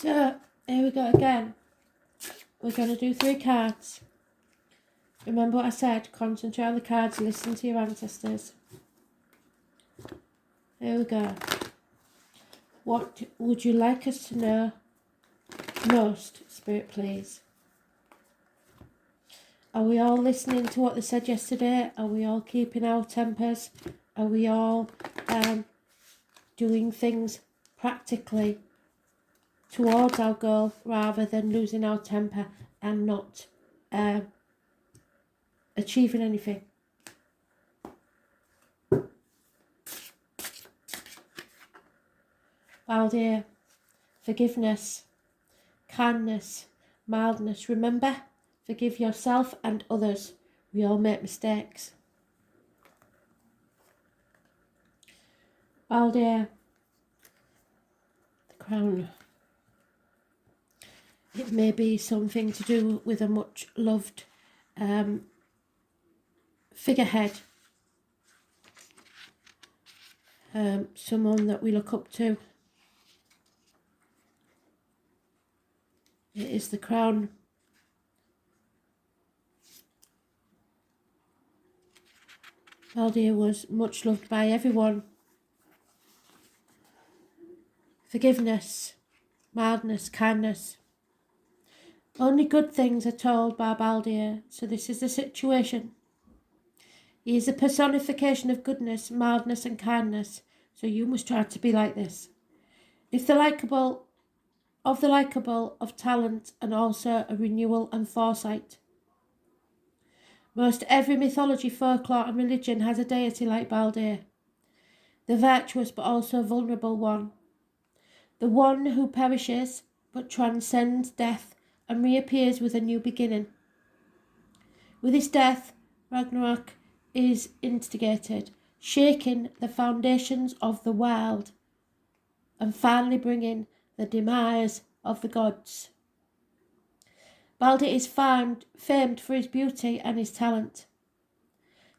So, here we go again. We're going to do 3 cards. Remember what I said, concentrate on the cards, listen to your ancestors. Here we go. What would you like us to know most, Spirit, please? Are we all listening to what they said yesterday? Are we all keeping our tempers? Are we all doing things practically towards our goal rather than losing our temper and not achieving anything? Baldir, forgiveness, kindness, mildness. Remember, forgive yourself and others. We all make mistakes. Baldir, the crown. It may be something to do with a much loved figurehead. Someone that we look up to. It is the crown. Baldir was much loved by everyone. Forgiveness, mildness, kindness. Only good things are told by Baldir, so this is the situation. He is a personification of goodness, mildness and kindness, so you must try to be like this. If the likeable, of talent and also a renewal and foresight. Most every mythology, folklore and religion has a deity like Baldir, the virtuous but also vulnerable one, the one who perishes but transcends death and reappears with a new beginning. With his death, Ragnarok is instigated, shaking the foundations of the world and finally bringing the demise of the gods. Baldir is famed for his beauty and his talent.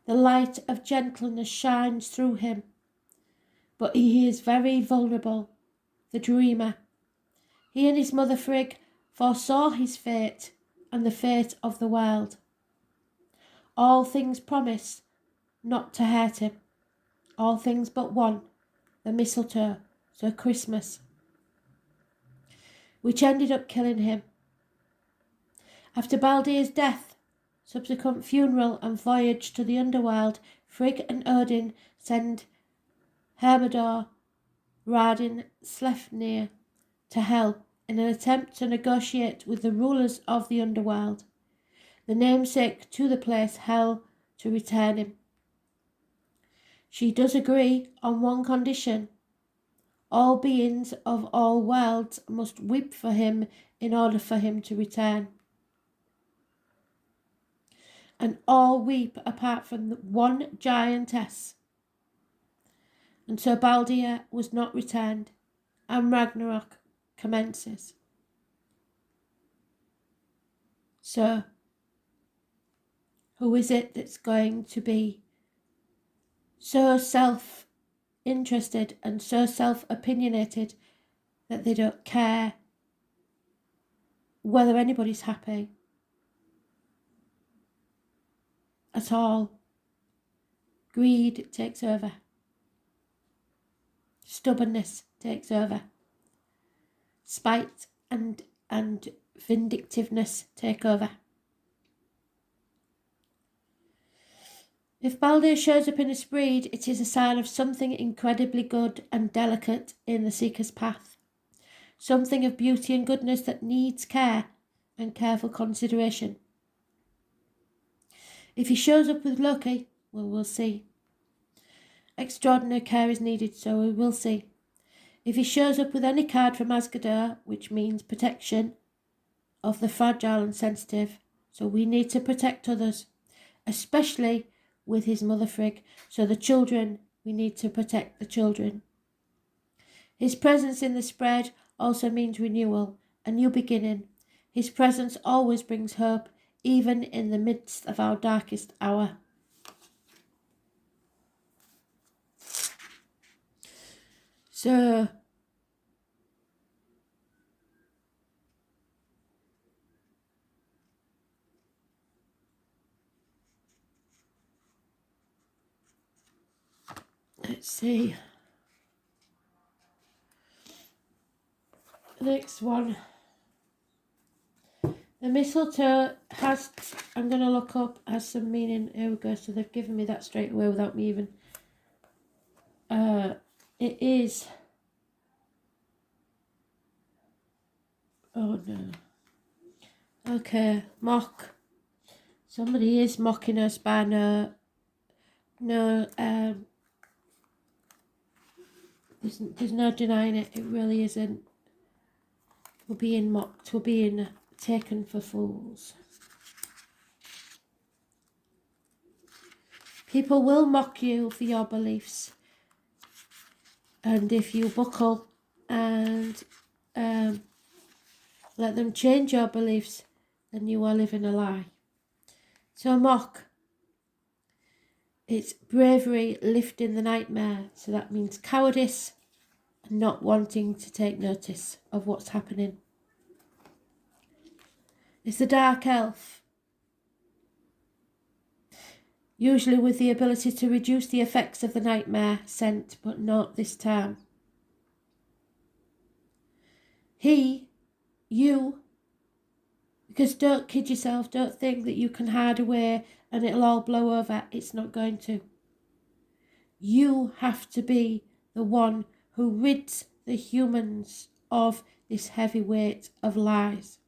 The light of gentleness shines through him, but he is very vulnerable, the dreamer. He and his mother Frigg foresaw his fate and the fate of the world. All things promise not to hurt him. All things but one, the mistletoe, so Christmas, which ended up killing him. After Baldir's death, subsequent funeral and voyage to the underworld, Frigg and Odin send Hermodor riding Sleipnir to Hel in an attempt to negotiate with the rulers of the underworld, the namesake to the place Hel, to return him. She does agree on one condition. All beings of all worlds must weep for him in order for him to return. And all weep apart from the one giantess. And so Baldir was not returned, and Ragnarok commences. So, who is it that's going to be so self-interested and so self-opinionated that they don't care whether anybody's happy at all? Greed takes over. Stubbornness takes over. Spite and vindictiveness take over. If Baldir shows up in a breed, it is a sign of something incredibly good and delicate in the seeker's path. Something of beauty and goodness that needs care and careful consideration. If he shows up with Loki, well, we'll see. Extraordinary care is needed, so we will see. If he shows up with any card from Asgardr, which means protection of the fragile and sensitive, so we need to protect others, especially with his mother Frigg, so the children, we need to protect the children. His presence in the spread also means renewal, a new beginning. His presence always brings hope, even in the midst of our darkest hour. So, Let's see. Next one. The mistletoe has, I'm going to look up, has some meaning. Here we go. So they've given me that straight away without me even. It is. Oh no. Okay, mock. Somebody is mocking us by there's no denying it. It really isn't. We're being mocked. We're being taken for fools. People will mock you for your beliefs. And if you buckle and let them change your beliefs, then you are living a lie. So mock. It's bravery lifting the nightmare. So that means cowardice and not wanting to take notice of what's happening. It's the dark elf. Usually with the ability to reduce the effects of the nightmare scent, but not this time. You, because don't kid yourself, don't think that you can hide away and it'll all blow over. It's not going to. You have to be the one who rids the humans of this heavy weight of lies.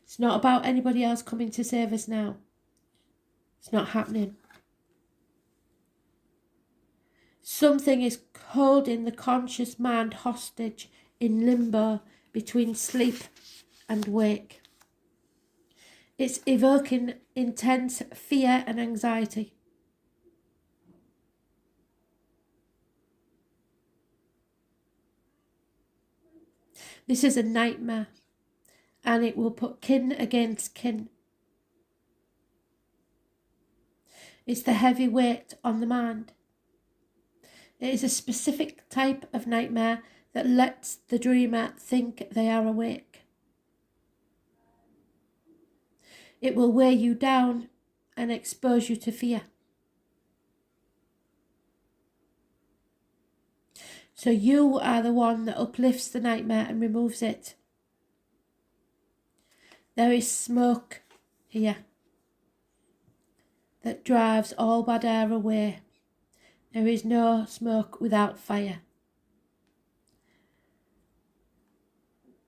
It's not about anybody else coming to save us now. It's not happening. Something is holding the conscious mind hostage in limbo between sleep and wake. It's evoking intense fear and anxiety. This is a nightmare, and it will put kin against kin. It's the heavy weight on the mind. It is a specific type of nightmare that lets the dreamer think they are awake. It will weigh you down and expose you to fear. So you are the one that uplifts the nightmare and removes it. There is smoke here that drives all bad air away. There is no smoke without fire.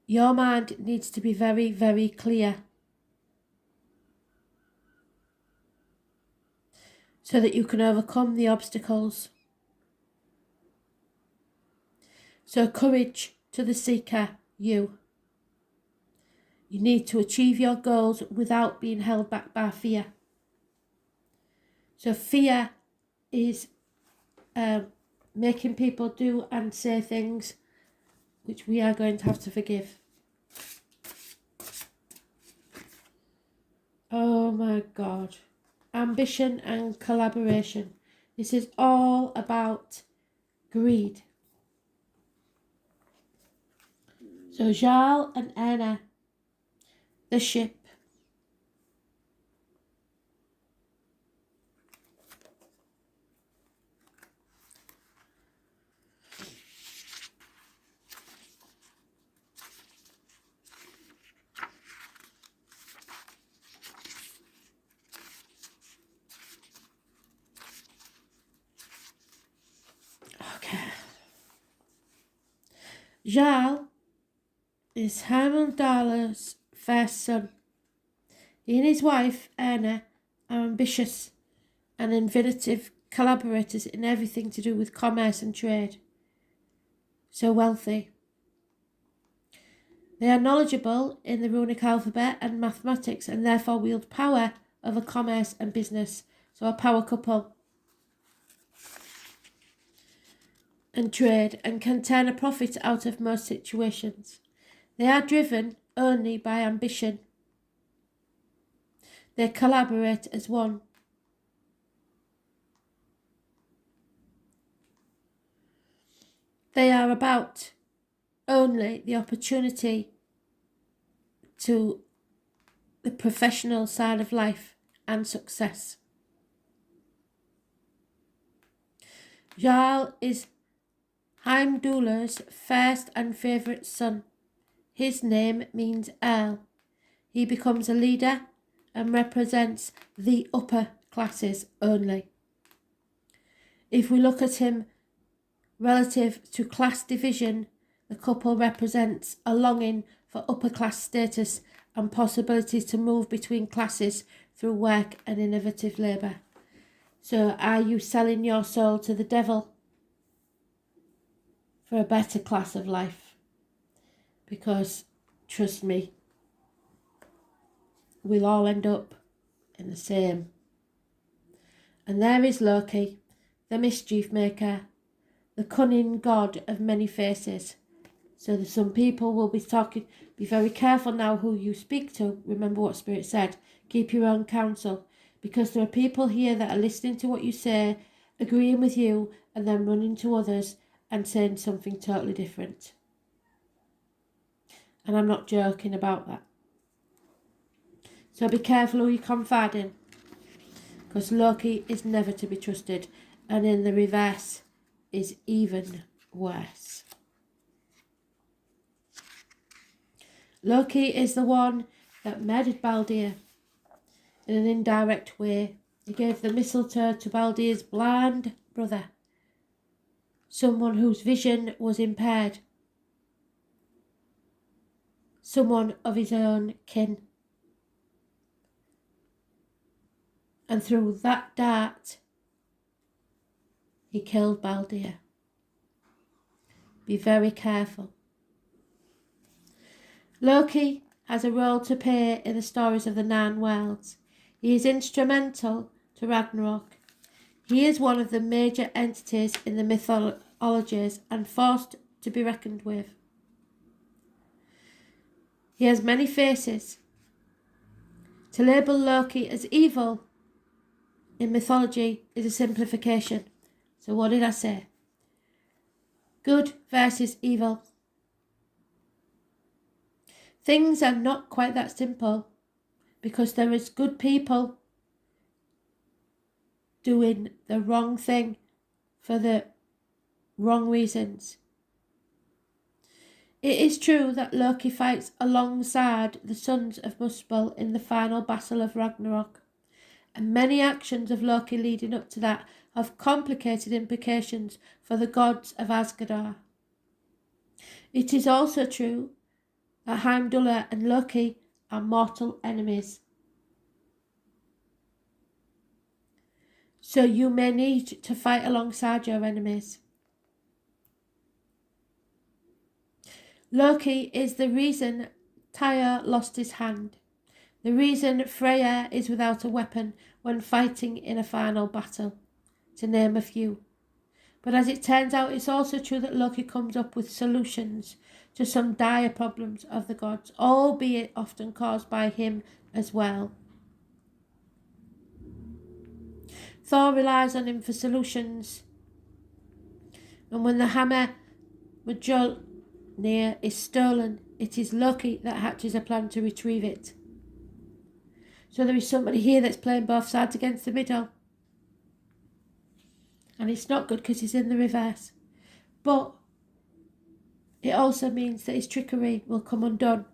Your mind needs to be very, very clear so that you can overcome the obstacles. So courage to the seeker, you. You need to achieve your goals without being held back by fear. So fear is making people do and say things which we are going to have to forgive. Oh my God. Ambition and collaboration. This is all about greed. So Jarl and Anna, the ship. Okay. Jarl is Heimdallr's first son. He and his wife, Erna, are ambitious and innovative collaborators in everything to do with commerce and trade. So wealthy. They are knowledgeable in the runic alphabet and mathematics and therefore wield power over commerce and business. So a power couple. And trade and can turn a profit out of most situations. They are driven only by ambition. They collaborate as one. They are about only the opportunity to the professional side of life and success. Jarl is Heimdallr's first and favourite son. His name means Earl. He becomes a leader and represents the upper classes only. If we look at him relative to class division, the couple represents a longing for upper class status and possibilities to move between classes through work and innovative labour. So are you selling your soul to the devil for a better class of life? Because, trust me, we'll all end up in the same. And there is Loki, the mischief maker, the cunning god of many faces. So that some people will be very careful now who you speak to. Remember what Spirit said. Keep your own counsel. Because there are people here that are listening to what you say, agreeing with you, and then running to others and saying something totally different. And I'm not joking about that. So be careful who you confide in. Because Loki is never to be trusted. And in the reverse is even worse. Loki is the one that murdered Baldur in an indirect way. He gave the mistletoe to Baldur's blind brother, someone whose vision was impaired, someone of his own kin. And through that dart, he killed Baldur. Be very careful. Loki has a role to play in the stories of the Nine Worlds. He is instrumental to Ragnarok. He is one of the major entities in the mythologies and forced to be reckoned with. He has many faces. To label Loki as evil in mythology is a simplification. So what did I say? Good versus evil. Things are not quite that simple because there is good people doing the wrong thing for the wrong reasons. It is true that Loki fights alongside the sons of Muspel in the final battle of Ragnarok, and many actions of Loki leading up to that have complicated implications for the gods of Asgard. It is also true that Heimdall and Loki are mortal enemies. So you may need to fight alongside your enemies. Loki is the reason Tyr lost his hand, the reason Freya is without a weapon when fighting in a final battle, to name a few. But as it turns out, it's also true that Loki comes up with solutions to some dire problems of the gods, albeit often caused by him as well. Thor relies on him for solutions, and when the hammer Mjolnir is stolen, it is Loki that hatches a plan to retrieve it. So there is somebody here that's playing both sides against the middle. And it's not good because he's in the reverse. But it also means that his trickery will come undone.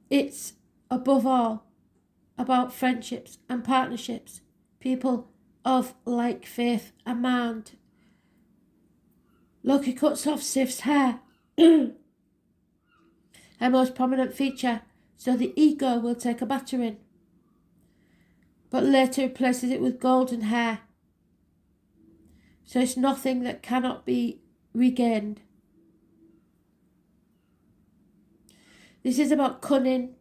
It's, above all, about friendships and partnerships, people of like faith and mind. Loki cuts off Sif's hair, her most prominent feature, so the ego will take a battering, but later replaces it with golden hair. So it's nothing that cannot be regained. This is about cunning,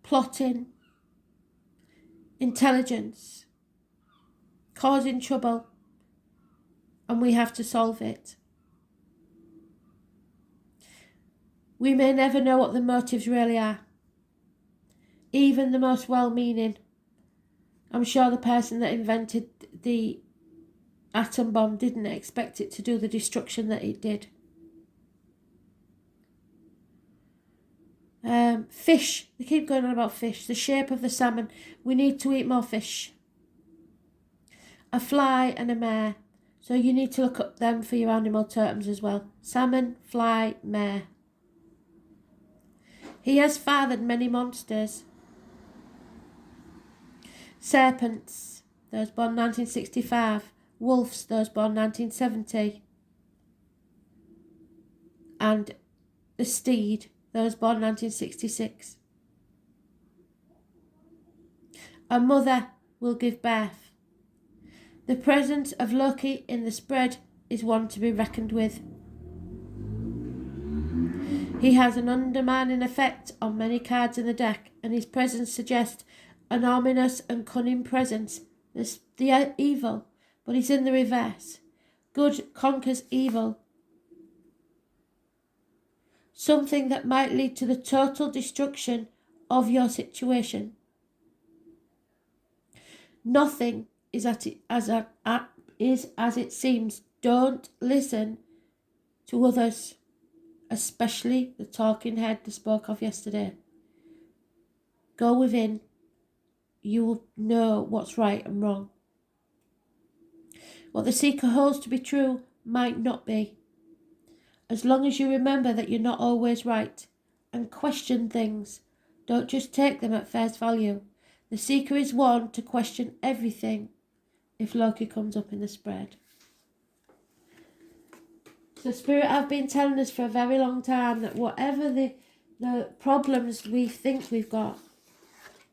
plotting, intelligence, causing trouble, and we have to solve it. We may never know what the motives really are, even the most well-meaning. I'm sure the person that invented the atom bomb didn't expect it to do the destruction that it did. Fish. They keep going on about fish. The shape of the salmon. We need to eat more fish. a fly and a mare. So you need to look up them for your animal totems as well. Salmon, fly, mare. He has fathered many monsters. Serpents, those born 1965. Wolves, those born 1970. And the steed, those born 1966. A mother will give birth. The presence of Loki in the spread is one to be reckoned with. He has an undermining effect on many cards in the deck, and his presence suggests an ominous and cunning presence. The evil, but he's in the reverse. Good conquers evil. Something that might lead to the total destruction of your situation. Nothing is as it seems. Don't listen to others, especially the talking head that spoke of yesterday. Go within. You will know what's right and wrong. What the seeker holds to be true might not be. As long as you remember that you're not always right and question things, don't just take them at face value. The seeker is one to question everything if Loki comes up in the spread. So Spirit have been telling us for a very long time that whatever the problems we think we've got,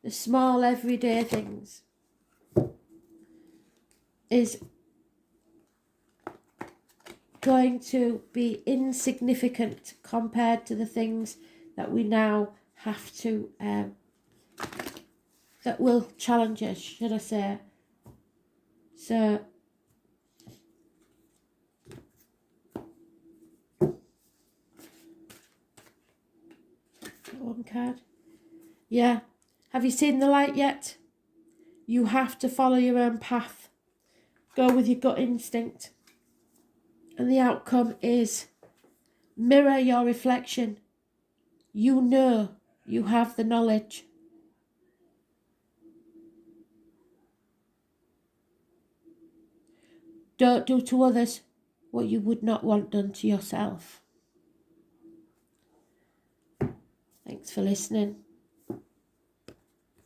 the small everyday things, is going to be insignificant compared to the things that we now have to, that will challenge us, should I say. So, one card. Yeah. Have you seen the light yet? You have to follow your own path. Go with your gut instinct. And the outcome is mirror your reflection. You know you have the knowledge. Don't do to others what you would not want done to yourself. Thanks for listening.